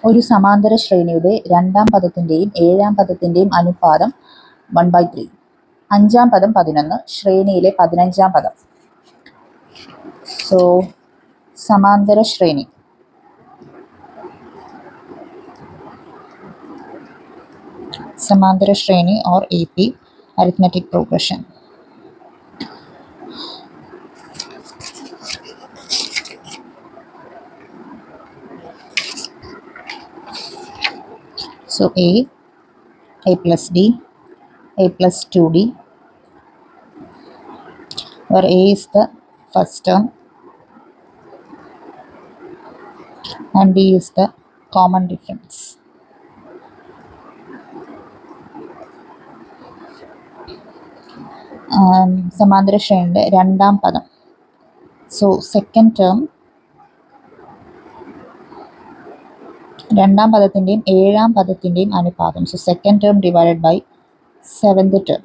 ഒരു സമാന്തര ശ്രേണിയുടെ രണ്ടാം പദത്തിൻ്റെയും ഏഴാം പദത്തിൻ്റെയും അനുപാതം 1/3. അഞ്ചാം പദം 11, ശ്രേണിയിലെ 15-ാം പദം. സോ സമാന്തര ശ്രേണി or AP, arithmetic progression. So A plus D, A plus 2D, where A is the first term and D is the common difference. സമാന്തര ശ്രേണിയുടെ രണ്ടാം പദം. സോ സെക്കൻഡ് ടേം, രണ്ടാം പദത്തിൻ്റെയും ഏഴാം പദത്തിൻ്റെയും അനുപാതം. So second term divided by seventh term.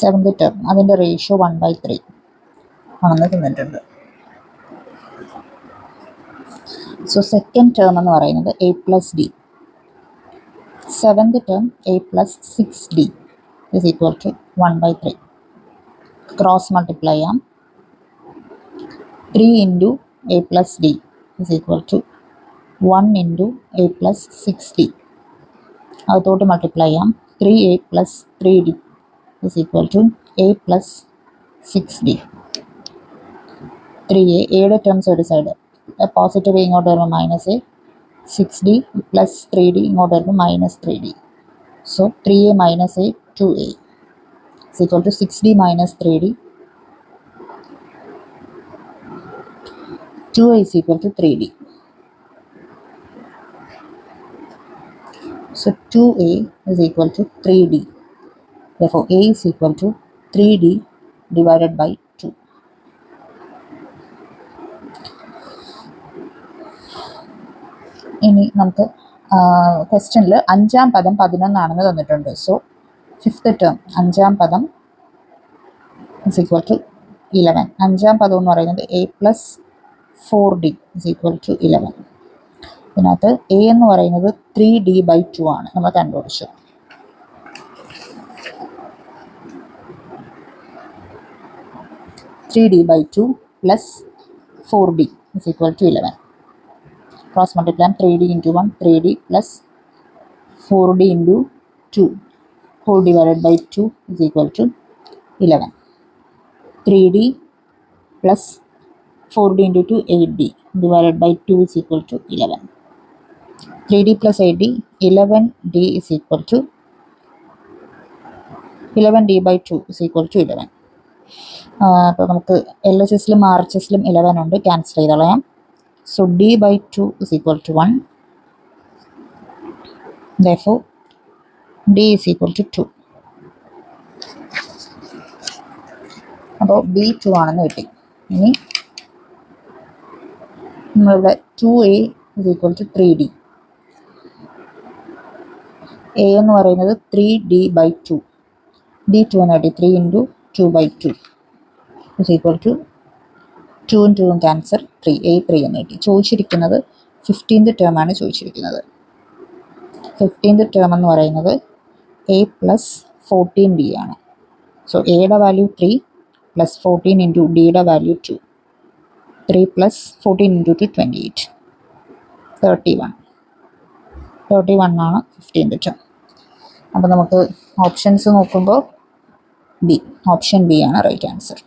Seventh term അതിൻ്റെ ratio 1/3 ആണെന്ന് തന്നിട്ടുണ്ട്. സോ സെക്കൻഡ് ടേം എന്ന് പറയുന്നത് A plus D. Seventh term A plus 6D is equal to 1/3. Cross multiply ചെയ്യാം. 3 into A plus D is equal to 1 into A plus 6D. അതോട്ട് multiply ചെയ്യാം. 3A plus 3D is equal to A plus 6D. 3A, Aയുടെ terms ഒരു side, positive ഇങ്ങോട്ട് വരുമ്പോൾ -A, 6D plus 3D ഇങ്ങോട്ട് വരുമ്പോൾ -3D. So 3A minus A, 2A is equal to 6D minus 3D. 2A is equal to 3D. So 2A is equal to 3D. Therefore A is equal to 3D divided by 2. ഇനി നമുക്ക് ക്വസ്റ്റ്യനിൽ അഞ്ചാം പദം 11 ആണെന്ന് തന്നിട്ടുണ്ട്. So fifth term അഞ്ചാം പദം is equal to 11. അഞ്ചാം പദം എന്ന് പറയുന്നത് A plus 4D is equal to 11. ഇതിനകത്ത് A എന്ന് പറയുന്നത് 3D/2 ആണ്, നമ്മൾ കണ്ടുപിടിച്ചു. (3D/2) plus 4D is equal to 11. Cross multiply 3D into 1, 3D plus 4D into 2 whole divided by 2 is equal to 11. 3D plus 4D into 2, 8D divided by 2 is equal to 11. 3D plus 8D, 11D is equal to 11D/2 is equal to 11. അപ്പോൾ നമുക്ക് LHSലും RHSലും 11 ഉണ്ട്, cancel ചെയ്ത് കളയാം. So D/2 is equal to 1. Therefore D is equal to 2. അപ്പോൾ B2 ആണെന്ന് കിട്ടി. ഇനി നമ്മളിവിടെ 2A is equal to 3D. A എന്ന് പറയുന്നത് 3D/2. D2 എന്ന് കിട്ടി. 3 into 2/2 is equal to 2 ഉം 2ഉം ക്യാൻസർ 3. A3 എന്ന് കിട്ടി. ചോദിച്ചിരിക്കുന്നത് 15th ടേം ആണ് ചോദിച്ചിരിക്കുന്നത്. 15th ടേം എന്ന് പറയുന്നത് A plus 14D ആണ്. സോ Aയുടെ വാല്യൂ 3 plus 14 into Dയുടെ വാല്യൂ 2. 3 plus 14 into 2, 28. 31 ആണ് 15th ടേം. അപ്പോൾ നമുക്ക് ഓപ്ഷൻസ് നോക്കുമ്പോൾ ഓപ്ഷൻ ബി ആണ് റൈറ്റ് ആൻസർ.